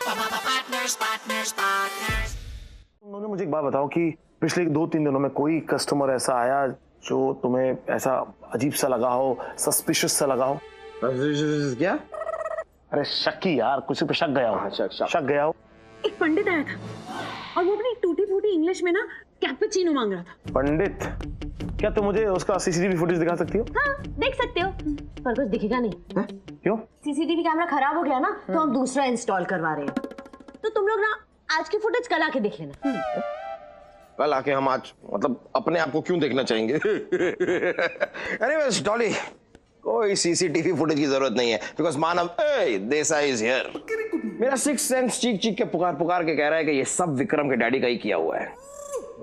तुम दोनों मुझे एक बात बताओ कि पिछले 2-3 दिनों में कोई कस्टमर ऐसा आया जो तुम्हें ऐसा अजीब सा लगा हो, सस्पिशियस सा लगा हो? क्या? अरे शक्की यार, कुछ पे शक गया हो। शक गया हो। एक पंडित आया था और वो अपनी टूटी फूटी इंग्लिश में ना कैपुचिनो मांग रहा था। पंडित? क्या तुम मुझे उसका सीसीटीवी फुटेज दिखा सकती हो? हाँ, देख सकते हो, पर कुछ दिखेगा नहीं। क्यों? सीसीटीवी कैमरा खराब हो गया ना, तो हम दूसरा इंस्टॉल करवा रहे हैं। तो तुम लोग ना आज की फुटेज कल आके देख लेना। कल आके हम आज मतलब अपने आप को क्यों देखना चाहेंगे? एनीवेज डॉली, कोई सीसीटीवी फुटेज की जरूरत नहीं है because Manav Desai is here. मेरा सिक्स सेंस चीख चीख के पुकार के कह रहा है कि ये सब विक्रम के डैडी का ही किया हुआ है।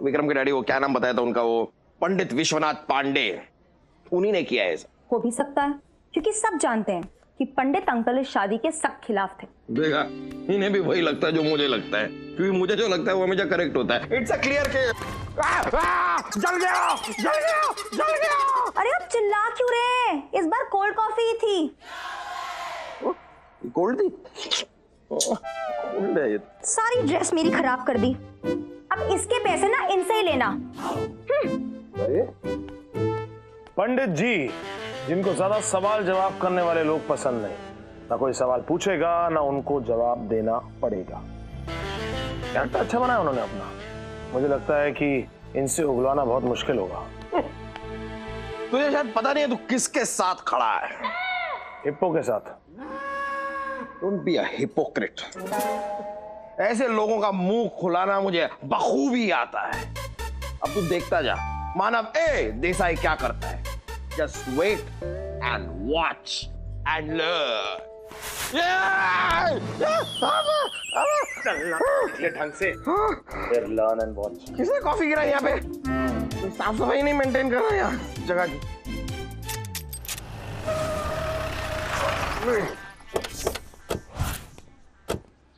विक्रम के डैडी, वो क्या नाम बताया था उनका, वो पंडित विश्वनाथ पांडे, उन्हीं ने किया है। हो भी सकता है क्योंकि सब जानते हैं कि पंडित अंकल इस शादी के सख्त खिलाफ थे। देखा, इन्हें भी वही लगता है जो मुझे लगता है, क्योंकि मुझे जो लगता है वो हमेशा करेक्ट होता है। It's a clear case. जल गया, जल गया, जल गया। अरे आप चिल्ला क्यों रहे? इस बार कोल्ड कॉफी ही थी। कोल्ड थी? कोल्ड है ये। सारी ड्रेस मेरी खराब कर दी। अब इसके पैसे ना इनसे ही लेना। पंडित जी, जिनको ज्यादा सवाल जवाब करने वाले लोग पसंद नहीं, ना कोई सवाल पूछेगा ना उनको जवाब देना पड़ेगा। कैरेक्टर अच्छा बनाया उन्होंने अपना। मुझे लगता है कि इनसे उगलाना बहुत मुश्किल होगा। तुझे शायद पता नहीं है तू किसके साथ खड़ा है। हिप्पो के साथ। Don't be a hypocrite. ऐसे लोगों का मुंह खुलाना मुझे बखूबी आता है। अब तू देखता जा मानव देसाई क्या करता है। Just wait and watch and learn. चलना ये ढंग से। फिर learn and watch. किसने कॉफी गिराई यहाँ पे? साफ सफाई नहीं मेंटेन कर रहा यार जगह की।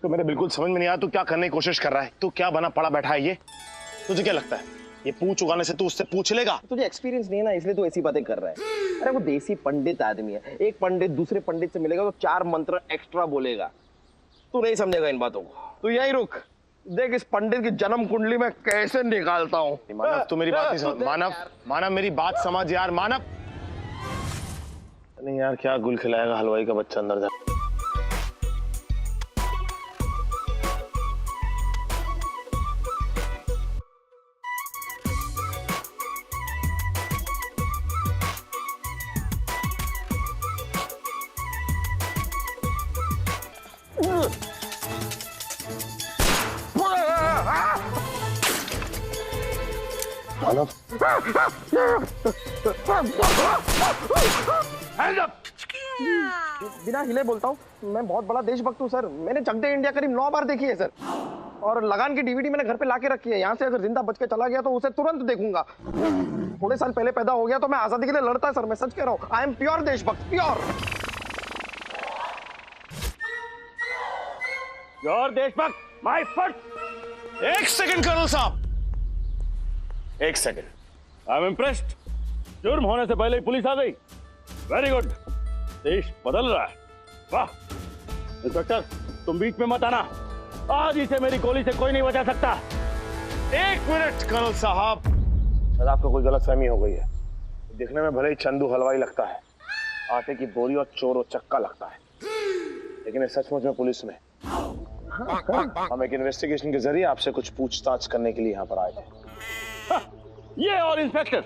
तो मेरे बिल्कुल समझ में नहीं आया तू क्या करने की कोशिश कर रहा है। तू क्या बना पड़ा बैठा है ये? तुझे क्या लगता है ये पूछ उगाने से तू उससे पूछ लेगा? तुझे एक्सपीरियंस नहीं है ना, इसलिए तू ऐसी बातें कर रहा है। अरे वो देसी पंडित आदमी है, एक पंडित दूसरे पंडित से मिलेगा तो 4 मंत्र एक्स्ट्रा बोलेगा। तू नहीं समझेगा इन बातों को। तू यहीं रुक, देख इस पंडित की जन्म कुंडली में कैसे निकालता हूँ। मानव तू मेरी बात नहीं समझ। मानव मेरी बात समझ यार। मानव नहीं यार, क्या गुल खिलाएगा हलवाई का बच्चा अंदर जा। मानव बिना हिले बोलता हूँ, मैं बहुत बड़ा देशभक्त हूँ सर। मैंने चक दे इंडिया करीब 9 बार देखी है सर, और लगान की डीवीडी मैंने घर पे लाके रखी है। यहाँ से अगर जिंदा बच के चला गया तो उसे तुरंत देखूंगा। थोड़े साल पहले पैदा हो गया तो मैं आजादी के लिए लड़ता है सर, मैं सच कह रहा हूँ। आई एम प्योर देशभक्त, प्योर देशभक्त। My foot. एक सेकंड कर्नल साहब, एक सेकंड। I am impressed. जुर्म होने से पहले ही पुलिस आ गई। Very good. देश बदल रहा है। वाह। इंस्पेक्टर तुम बीच में मत आना, आज इसे मेरी गोली से कोई नहीं बचा सकता। 1 मिनट कर्नल साहब, शायद आपको कोई गलतफहमी हो गई है। दिखने में भले ही चंदू हलवाई लगता है, आटे की बोरी और चोर और चक्का लगता है, लेकिन ये सचमुच में पुलिस में। हम एक इन्वेस्टिगेशन के जरिए आपसे कुछ पूछताछ करने के लिए यहाँ पर आए थे। ये और इंस्पेक्टर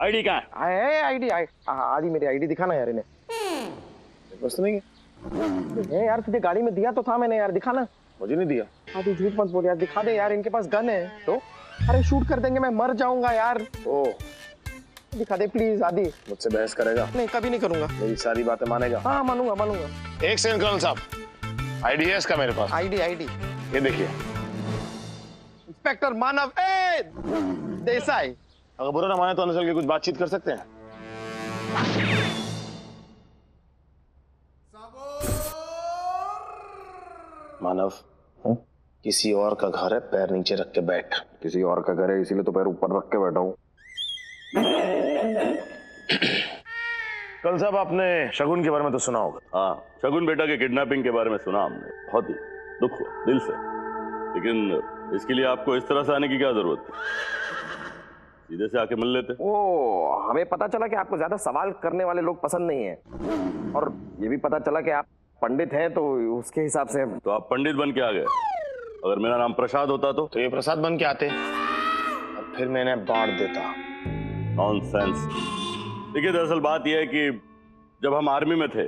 आईडी कहाँ है? आईडी मेरी आईडी दिखाना यार इन्हें। बस नहीं है यार, तुझे गाड़ी में दिया तो था मैंने यार, दिखाना। मुझे नहीं दिया। आदि झूठ मत बोल यार, दिखा दे यार। इनके पास गन है तो अरे शूट कर देंगे, मैं मर जाऊंगा यार। ओ दिखा दे प्लीज। आदि मुझसे बहस करेगा? नहीं, कभी नहीं करूंगा। मेरी सारी बातें मानेगा? हाँ मानूंगा मानूंगा। एक सेकंड कर्नल साहब, आईडी है इसका मेरे पास। आईडी ये देखिए। इंस्पेक्टर मानव देसाई। अगर बुरा ना माने तो अंदर चल के कुछ बातचीत कर सकते हैं। मानव, किसी और का घर है, पैर नीचे रख के बैठ। किसी और का घर है इसीलिए तो पैर ऊपर रख के बैठा हूँ। कल साहब आपने शगुन के बारे में तो सुना होगा। हाँ, शगुन बेटा के किडनैपिंग के बारे में सुना हमने, बहुत ही दुख हुआ दिल से। लेकिन इसके लिए आपको इस तरह से आने की क्या जरूरत थी? सीधे से आके मिल लेते। ओ, हमें पता चला कि आपको ज्यादा सवाल करने वाले लोग पसंद नहीं है, और ये भी पता चला कि आप पंडित हैं, तो उसके हिसाब से। तो आप पंडित बन के आ गए। अगर मेरा नाम प्रसाद होता तो ये प्रसाद बन के आते और फिर मैंने बांट देता। नॉनसेंस। देखिए, दरअसल बात यह है कि जब हम आर्मी में थे,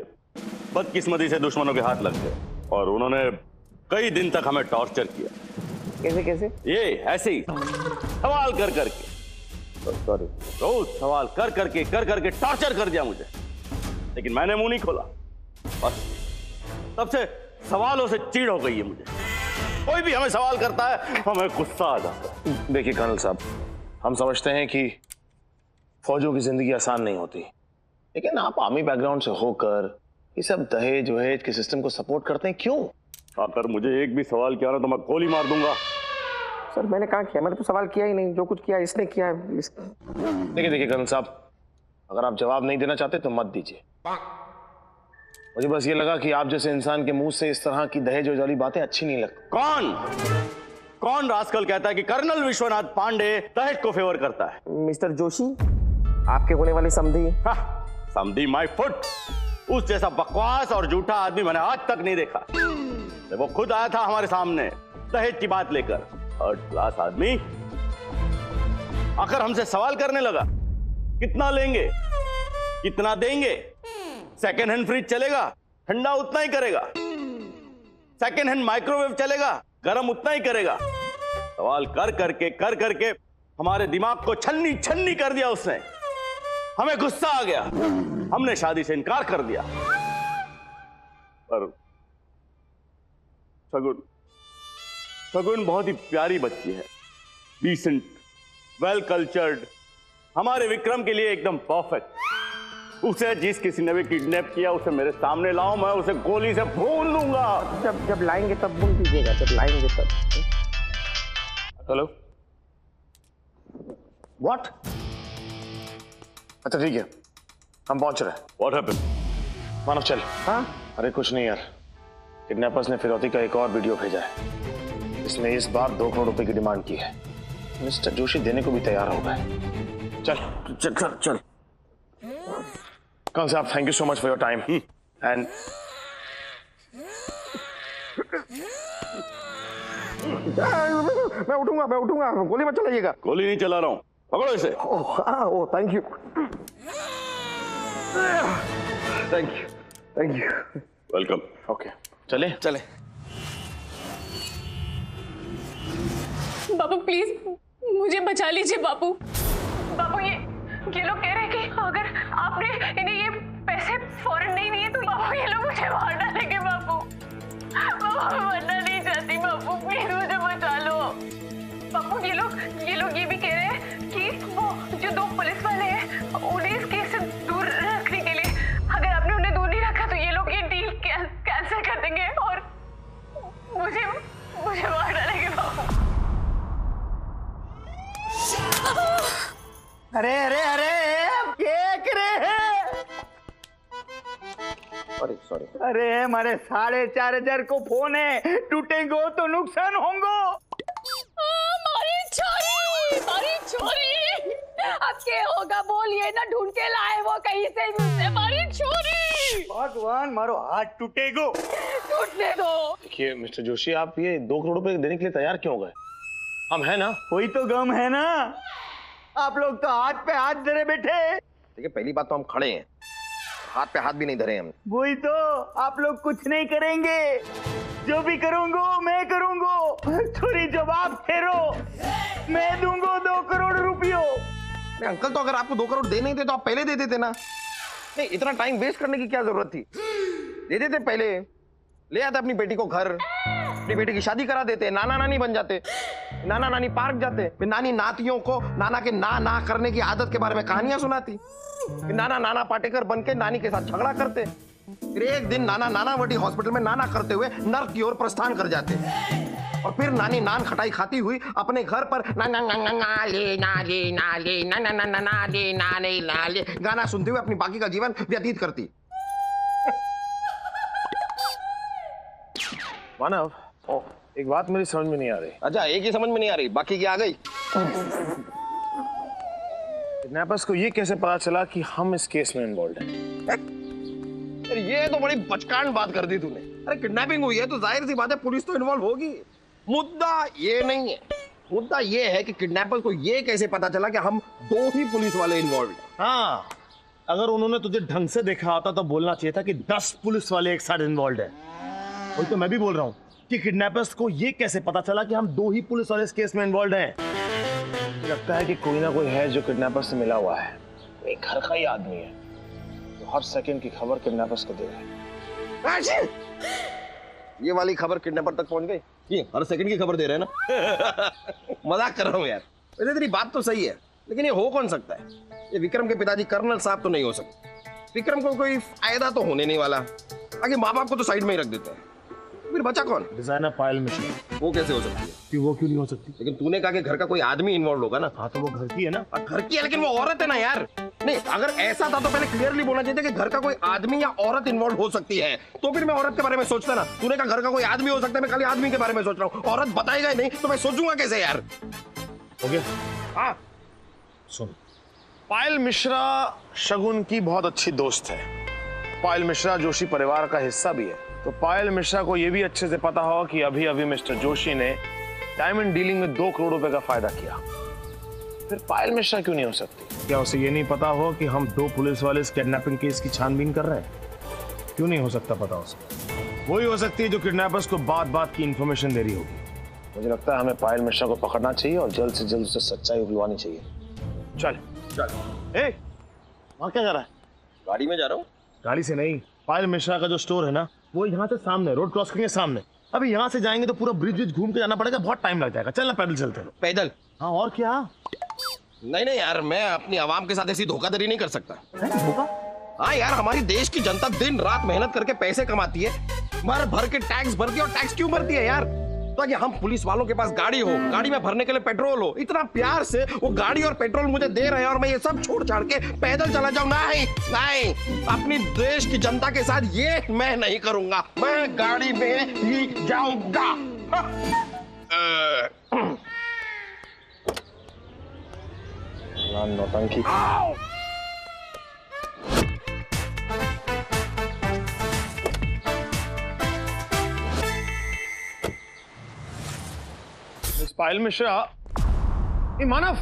बदकिस्मती से दुश्मनों के हाथ लग गए और उन्होंने कई दिन तक हमें टॉर्चर किया। कैसे कैसे? ये ऐसे ही सवाल कर करके, सॉरी, रोज सवाल कर करके टॉर्चर कर दिया मुझे। लेकिन मैंने मुंह नहीं खोला। बस तब से सवालों से चिढ़ हो गई है मुझे। कोई भी हमें सवाल करता है, हमें गुस्सा आ जाता है। देखिए कर्नल साहब, हम समझते हैं कि फौजों की जिंदगी आसान नहीं होती, लेकिन आप आर्मी बैकग्राउंड से होकर ये सब दहेज वहेज के सिस्टम को सपोर्ट करते हैं, क्यों? अगर मुझे एक भी सवाल किया ना तो मैं गोली मार दूंगा। सर मैंने कहा किया? मैंने तो सवाल किया ही नहीं। जो कुछ किया इसने किया है। देखिए कर्नल साहब, अगर आप जवाब नहीं देना चाहते तो मत दीजिए। मुझे बस ये लगा कि आप जैसे इंसान के मुंह से इस तरह की दहेज वाली बातें अच्छी नहीं लगती। कौन रास्कल कहता है कि कर्नल विश्वनाथ पांडे दहेज को फेवर करता है? मिस्टर जोशी, आपके होने वाले समधी। समधी माय फुट। उस जैसा बकवास और झूठा आदमी मैंने आज तक नहीं देखा। वो खुद आया था हमारे सामने दहेज की बात लेकर। थर्ड क्लास आदमी आकर हमसे सवाल करने लगा, कितना लेंगे, कितना देंगे, सेकेंड हैंड फ्रिज चलेगा, ठंडा उतना ही करेगा, सेकेंड हैंड माइक्रोवेव चलेगा, गर्म उतना ही करेगा। सवाल कर करके हमारे दिमाग को छन्नी छन्नी कर दिया उसने। हमें गुस्सा आ गया, हमने शादी से इनकार कर दिया। पर शगुन बहुत ही प्यारी बच्ची है, डिसेंट, वेल कल्चर्ड, हमारे विक्रम के लिए एकदम परफेक्ट। उसे जिस किसी ने भी किडनैप किया उसे मेरे सामने लाओ, मैं उसे गोली से भून लूंगा। जब लाएंगे तब बोल दीजिएगा, जब लाएंगे तब। Hello, what? अच्छा ठीक है, हम पहुंच रहे हैं। What happened? मानव चल। हाँ? अरे कुछ नहीं यार, किडनैपर्स ने फिरौती का एक और वीडियो भेजा है। इसने इस बार 2 करोड़ रुपए की डिमांड की है। मिस्टर जोशी देने को भी तैयार हो गए। चल चल चल चल। कौन साहब, thank you so much for your time and मैं उठूंगा, गोली मत चलाइएगा। गोली नहीं चला रहा हूं, पकड़ो इसे। Oh thank you. Welcome. Okay चले। बापू प्लीज मुझे बचा लीजिए बापू। बापू ये लोग कह रहे हैं कि अगर आपने इन्हें ये पैसे फौरन नहीं दिए तो बापू ये लोग मुझे मार डालेंगे। बापू मरना नहीं चाहती बापू, प्लीज मुझे बचा लो। बापू ये लोग ये भी कह रहे हैं कि वो जो 2 पुलिस वाले हैं उन्हें इस केस से दूर रखने के लिए, अगर आपने उन्हें दूर नहीं रखा तो ये लोग ये डील कैंसिल कर देंगे और मुझे मार डालेंगे बापू। अरे क्या कर रहे हैं? सॉरी। अरे हमारे 4,500 को फोन है, टूटेंगे तो नुकसान होंगे। मारी छोरी अब क्या होगा बोलिए ना, ढूंढ के लाए वो कहीं से भी उसे। मारी छोरी, भगवान मारो हाथ टूटेगो। टूटने दो। देखिए मिस्टर जोशी, आप ये 2 करोड़ रुपए देने के लिए तैयार क्यों हो गए? हम है ना। कोई तो गम है ना, आप लोग तो हाथ पे हाथ धरे बैठे। देखिए पहली बात तो हम खड़े हैं, हाथ पे हाथ भी नहीं धरे हम। वही तो, आप लोग कुछ नहीं करेंगे, जो भी करूंगा मैं करूंगा। छोरी जवाब फेरो, मैं दूंगा 2 करोड़ रुपयों। अंकल तो अगर आपको 2 करोड़ दे नहीं थे तो आप पहले दे देते ना। नहीं, इतना टाइम वेस्ट करने की क्या जरूरत थी? दे देते पहले, ले आते अपनी बेटी को घर, अपनी बेटी की शादी करा देते, नाना नानी बन जाते, नाना नानी पार्क जाते, फिर नानी नातियों को नाना के ना करने की आदत के बारे में कहानियां सुनाती, फिर नाना पाटेकर बन के नानी के साथ झगड़ा करते, फिर एक दिन नानावटी हॉस्पिटल में नाना करते हुए नर्क की ओर प्रस्थान कर जाते। और फिर नानी नान खटाई खाती हुई अपने घर पर नाले गाना सुनते हुए अपनी बाकी का जीवन व्यतीत करती। मानव, एक बात मेरी समझ में नहीं आ रही। अच्छा, एक ही समझ में नहीं आ रही, बाकी की आ गई। किडनैपर्स को ये कैसे पता चला कि हम इस केस में इन्वॉल्व हैं? अरे ये तो बड़ी बचकान बात कर दी तूने। अरे किडनैपिंग हुई है तो जाहिर सी बात है पुलिस तो इन्वॉल्व होगी। मुद्दा ये नहीं है, मुद्दा ये है कि किडनैपर्स को ये कैसे पता चला कि हम 2 ही पुलिस वाले इन्वॉल्व हैं। हाँ, अगर उन्होंने तुझे ढंग से देखा होता तो बोलना चाहिए था कि 10 पुलिस वाले एक साथ इन्वॉल्व है। वही तो मैं भी बोल रहा हूँ कि किडनैपर्स को ये कैसे पता चला कि हम 2 ही पुलिस वाले इस केस में इन्वॉल्व हैं। लगता है कि कोई ना कोई है जो किडनैपर्स से मिला हुआ है। एक घर का ही आदमी है तो हर सेकंड की खबर किडनैपर्स को दे रहा है। ये वाली खबर किडनैपर तक पहुंच गई। ये हर सेकंड की खबर दे रहे हैं ना। मजाक कर रहा हूँ यार। वैसे तेरी बात तो सही है, लेकिन ये हो कौन सकता है? ये विक्रम के पिताजी कर्नल साहब तो नहीं हो सकते। विक्रम को कोई फायदा तो होने नहीं वाला। आगे माँ बाप को तो साइड में ही रख देते हैं, फिर बचा कौन? डिजाइनर पायल मिश्रा। वो कैसे हो सकती है? कि वो क्यों नहीं हो सकती? लेकिन तूने कहा कि घर का कोई आदमी इन्वॉल्व होगा ना। हाँ, तो वो घर की है ना। घर की है, लेकिन वो औरत है ना यार। नहीं, अगर ऐसा था तो पहले क्लियरली बोलना चाहिए कि घर का कोई आदमी या औरत इन्वॉल्व हो सकती है, तो फिर मैं औरत के बारे में सोचता ना। तूने कहा घर का कोई आदमी हो सकता है, मैं खाली आदमी के बारे में सोच रहा हूँ। औरत बताएगा ही नहीं तो मैं सोचूंगा कैसे यार? हो गया? हाँ, सुन, पायल मिश्रा शगुन की बहुत अच्छी दोस्त है। पायल मिश्रा जोशी परिवार का हिस्सा भी है। तो पायल मिश्रा को यह भी अच्छे से पता हो कि अभी अभी मिस्टर जोशी ने डायमंड डीलिंग में 2 करोड़ रुपए का फायदा किया। फिर पायल मिश्रा क्यों नहीं हो सकती? क्या उसे ये नहीं पता हो कि हम 2 पुलिस वाले इस किडनैपिंग केस की छानबीन कर रहे हैं? क्यों नहीं हो सकता पता उसे? वही हो सकती है जो किडनैपर्स को बात की इंफॉर्मेशन दे रही होगी। मुझे लगता है हमें पायल मिश्रा को पकड़ना चाहिए और जल्द से जल्द उसे सच्चाई उगलवानी चाहिए। चल चल। ए, वहां क्या जा रहा है? गाड़ी में जा रहा हूँ। गाड़ी से नहीं, पायल मिश्रा का जो स्टोर है ना, वो यहाँ से सामने, रोड क्रॉस करके सामने। अभी यहाँ से जाएंगे तो पूरा ब्रिज घूम के जाना पड़ेगा, बहुत टाइम लग जाएगा। चल ना, पैदल चलते हैं। पैदल? हाँ, और क्या? नहीं यार, मैं अपनी आवाम के साथ ऐसी धोखाधड़ी नहीं कर सकता। धोखा? हाँ यार, हमारी देश की जनता दिन रात मेहनत करके पैसे कमाती है, भर के टैक्स भरती है। और टैक्स क्यों भरती है यार? ताकि हम पुलिस वालों के पास गाड़ी हो, गाड़ी में भरने के लिए पेट्रोल हो। इतना प्यार से वो गाड़ी और पेट्रोल मुझे दे रहे हैं और मैं ये सब छोड़ छाड़ के पैदल चला जाऊं? नहीं, अपनी देश की जनता के साथ ये मैं नहीं करूंगा। मैं गाड़ी में ही जाऊंगा। नौटंकी। मिस पायल मिश्रा, ये मानव,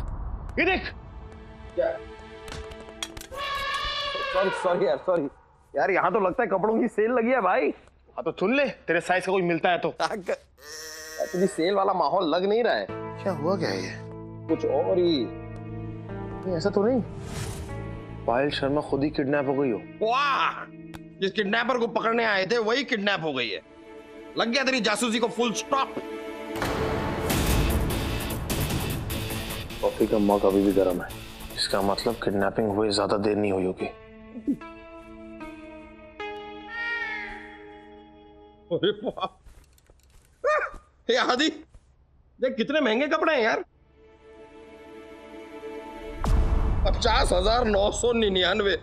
ये देख। सॉरी यार, यहाँ तो लगता है कपड़ों की सेल लगी है भाई। हाँ, तो चुन ले, तेरे साइज का कोई मिलता है तो। एक्चुअली सेल वाला माहौल लग नहीं रहा है। क्या हुआ क्या है ये? कुछ और ही। नहीं, ऐसा तो नहीं पायल शर्मा खुद ही किडनैप हो गई हो? वाह, जिस किडनैपर को पकड़ने आए थे वही किडनैप हो गई है। लग गया तेरी जासूसी को फुल स्टॉप। कॉफी का मग अभी भी गर्म है, इसका मतलब किडनैपिंग हुए ज्यादा देर नहीं हुई होगी। अरे वाह, हे आदि, देख कितने महंगे कपड़े हैं यार। 50,999।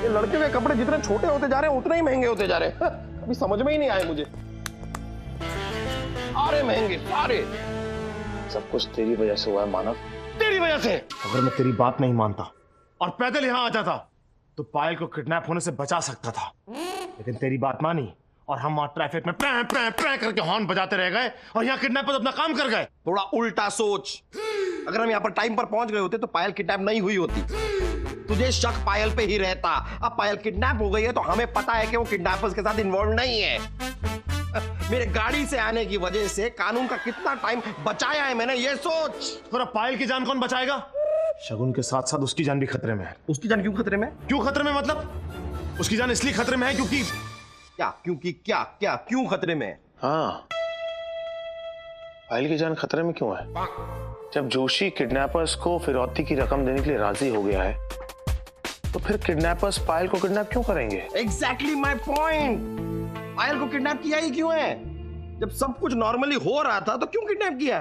ये लड़के के कपड़े जितने छोटे होते जा रहे हैं उतने ही महंगे होते जा रहे हैं। अभी समझ में ही नहीं आए मुझे। सारे महंगे, सारे। सब कुछ तेरी वजह से हुआ है मानव, तेरी वजह से। अगर मैं तेरी बात नहीं मानता और पैदल यहाँ आ जाता तो पायल को किडनैप होने से बचा सकता था, लेकिन तेरी बात मानी और हम वहां ट्रैफिक में प्रै प्रै प्रै करके हॉर्न बजाते रह गए और यहाँ किडनैपर्स अपना काम कर गए। थोड़ा उल्टा सोच। अगर हम यहाँ पर टाइम पर पहुंच गए होते तो पायल किडनैप नहीं हुई होती। तुझे शक पायल पे ही रहता। अब पायल किडनैप हो गई है तो हमें पता है कि वो किडनैपर्स के साथ इन्वॉल्व नहीं है। मेरे गाड़ी से आने की वजह से कानून का कितना टाइम बचाया है मैंने, ये सोच। थोड़ा पायल की जान कौन बचाएगा? शगुन के साथ साथ उसकी जान भी खतरे में है। उसकी जान क्यों खतरे में? क्यों खतरे में मतलब? उसकी जान इसलिए खतरे में है क्योंकि क्यों खतरे में है? हाँ, पायल की जान खतरे में क्यों है? जब जोशी किडनैपर्स को फिरौती की रकम देने के लिए राजी हो गया है तो फिर किडनैपर्स पायल को किडनैप क्यों करेंगे? Exactly my point. पायल को किडनैप किया ही क्यों है? जब सब कुछ नॉर्मली हो रहा था तो क्यों किडनैप किया?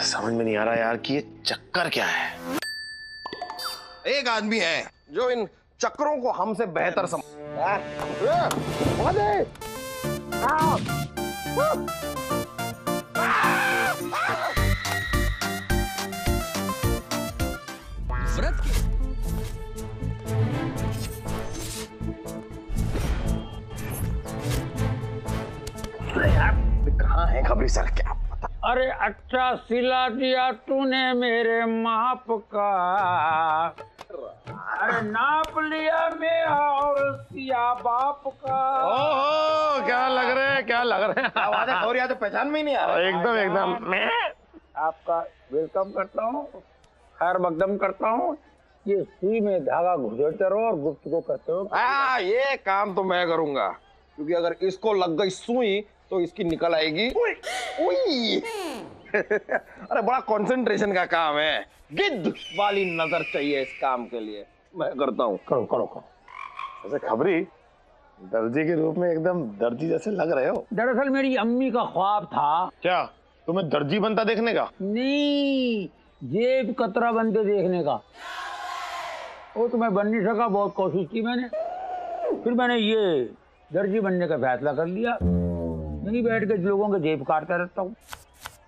समझ में नहीं आ रहा यार कि ये चक्कर क्या है। एक आदमी है जो इन चक्रों को हमसे बेहतर कहाँ है खबरी सर? क्या पता। अरे अच्छा सिला दिया तूने मेरे माप का, अरे नाप लिया मेरा और सिया बाप का। ओहो, क्या लग रहे हैं, क्या लग रहे हैं। आवाज है और या तो पहचान में ही नहीं आ रहा। एकदम एकदम। मैं आपका वेलकम करता हूँ, खैर मकदम करता हूँ। ये सुई में धागा घुसेड़ते रहो और गुफ्तगू करते रहो। ये काम तो मैं करूंगा, क्योंकि अगर इसको लग गई सुई तो इसकी निकल आएगी उई। अरे बड़ा कंसंट्रेशन का काम है, गिद्ध वाली नजर चाहिए इस काम के लिए। मैं करता हूँ। करो करो करो। ऐसे खबरी दर्जी के रूप में एकदम दर्जी जैसे लग रहे हो। दरअसल मेरी अम्मी का ख्वाब था। क्या तुम्हें दर्जी बनता देखने का? नहीं, जेब कतरा बनते देखने का। वो तो मैं बन नहीं सका, बहुत कोशिश की मैंने। फिर मैंने ये दर्जी बनने का फैसला कर लिया। नहीं बैठ के लोगों के जेब काटता रहता हूँ।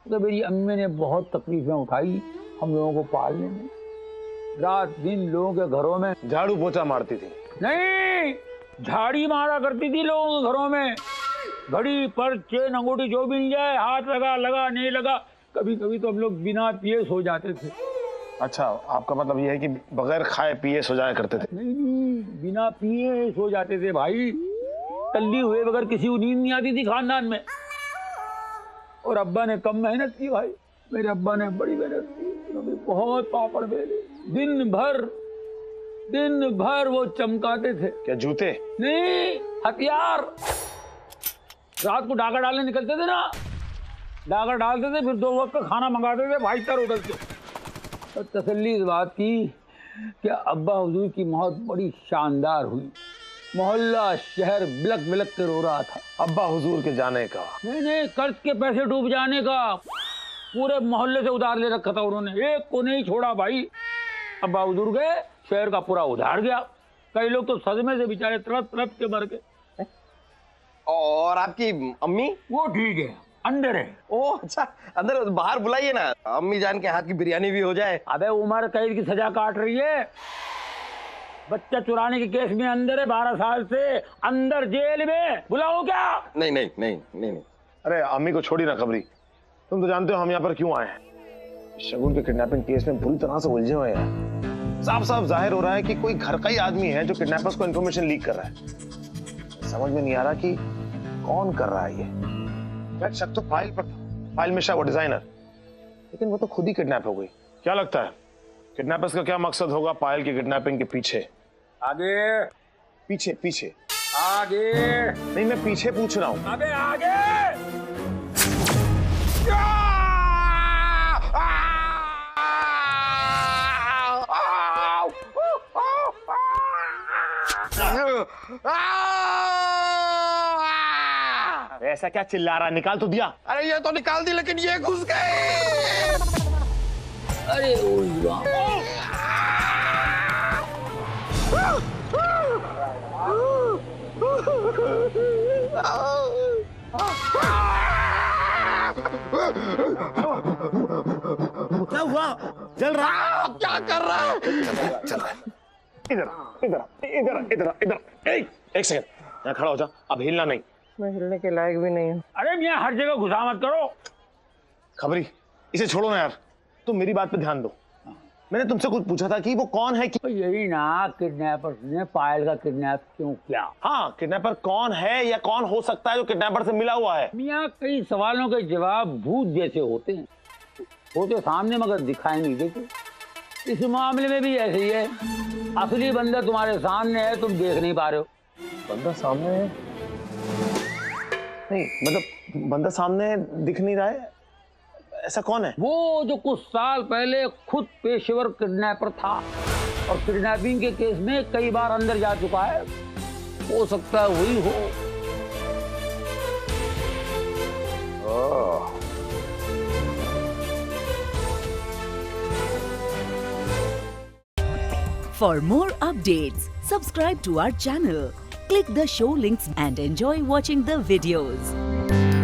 तो मेरी अम्मी ने बहुत तकलीफें उठाई हम लोगों को पालने में। रात दिन लोगों के घरों में झाड़ू पोछा मारती थी? नहीं, झाड़ी मारा करती थी लोगों के घरों में। घड़ी पर चेन अंगूठी जो मिल जाए, हाथ लगा लगा नहीं लगा। कभी कभी तो हम लोग बिना पिए सो जाते थे। अच्छा, आपका मतलब ये है कि बगैर खाए पिए सो जाया करते थे? नहीं, बिना पिए सो जाते थे भाई। टल्ली हुए बगैर किसी को नींद नहीं आती थी खानदान में। और अब्बा ने कम मेहनत की भाई, मेरे अब्बा ने बड़ी मेहनत की। उन्होंने बहुत पापड़ बेले, दिन भर वो चमकाते थे। क्या जूते? नहीं, हथियार। रात को डाका डालने निकलते थे ना, डाका डालते थे, फिर 2 वक्त का खाना मंगाते थे भाई तर उधर से। तो तसल्ली इस बात की कि अब्बा हुजूर की मौत बड़ी शानदार हुई। मोहल्ला शहर बिलक बिलक के रो रहा था। अब्बा हुजूर के जाने का? नहीं, कर्ज के पैसे डूब जाने का। पूरे मोहल्ले से उधार ले रखा था उन्होंने, एक को नहीं छोड़ा भाई। अब्बा हुजूर गए, शहर का पूरा उधार गया। कई लोग तो सदमे से बेचारे तड़प तड़प के मर गए। और आपकी अम्मी? वो ठीक है, अंदर है। ओह अच्छा, अंदर बाहर बुलाइए ना, अम्मी जान के हाथ की बिरयानी भी हो जाए। अबे उम्र कैद की सजा काट रही है। बच्चा चुराने के केस में अंदर है, 12 साल से अंदर जेल में। बुलाओ क्या? नहीं नहीं नहीं नहीं नहीं। अरे अम्मी को छोड़ी ना खबरी। तुम तो जानते हो हम यहाँ पर क्यों आए हैं। शगुन के किडनैपिंग केस में बुरी तरह से उलझे हुए हैं। साफ साफ जाहिर हो रहा है कि कोई घर का ही आदमी है जो किडनैपर्स को इन्फॉर्मेशन लीक कर रहा है। समझ में नहीं आ रहा कि कौन कर रहा है ये। शक तो फाइल पर था, फाइल में शायद वो डिजाइनर, लेकिन वो तो खुद ही किडनैप हो गई। क्या लगता है किडनैपर्स का क्या मकसद होगा पायल की किडनैपिंग के पीछे? आगे पीछे पीछे आगे। नहीं, मैं पीछे पूछ रहा हूँ। अबे आगे। ऐसा क्या चिल्ला रहा है? निकाल तो दिया। अरे ये तो निकाल दी, लेकिन ये घुस गए। अरे क्या हुआ? जल रहा? क्या कर रहा है? चल रहा है। इधर इधर इधर इधर इधर। एक सेकंड, यहाँ खड़ा हो जा, अब हिलना नहीं। मैं हिलने के लायक भी नहीं हूँ। अरे मियां, हर जगह घुसा मत करो। खबरी, इसे छोड़ो ना यार, तुम मेरी बात पे ध्यान दो। मैंने तुमसे कुछ पूछा था कि वो कौन है कि... तो यही ना, किडनैपर्स ने पायल का किडनैप क्यों किया? हाँ, किडनैपर कौन है या कौन हो सकता है जो किडनैपर से मिला हुआ है? मियां, कई सवालों के जवाब भूत जैसे होते हैं, होते सामने मगर दिखाई नहीं देते। इस मामले में भी ऐसे ही है। असली बंदा तुम्हारे सामने है, तुम देख नहीं पा रहे हो। बंदा सामने है? नहीं मतलब बंदा सामने दिख नहीं रहा है, ऐसा कौन है? वो जो कुछ साल पहले खुद पेशेवर किडनैपर था और किडनैपिंग के केस में कई बार अंदर जा चुका है। हो सकता है वही हो। For more updates, subscribe to our channel, click the show links and enjoy watching the videos.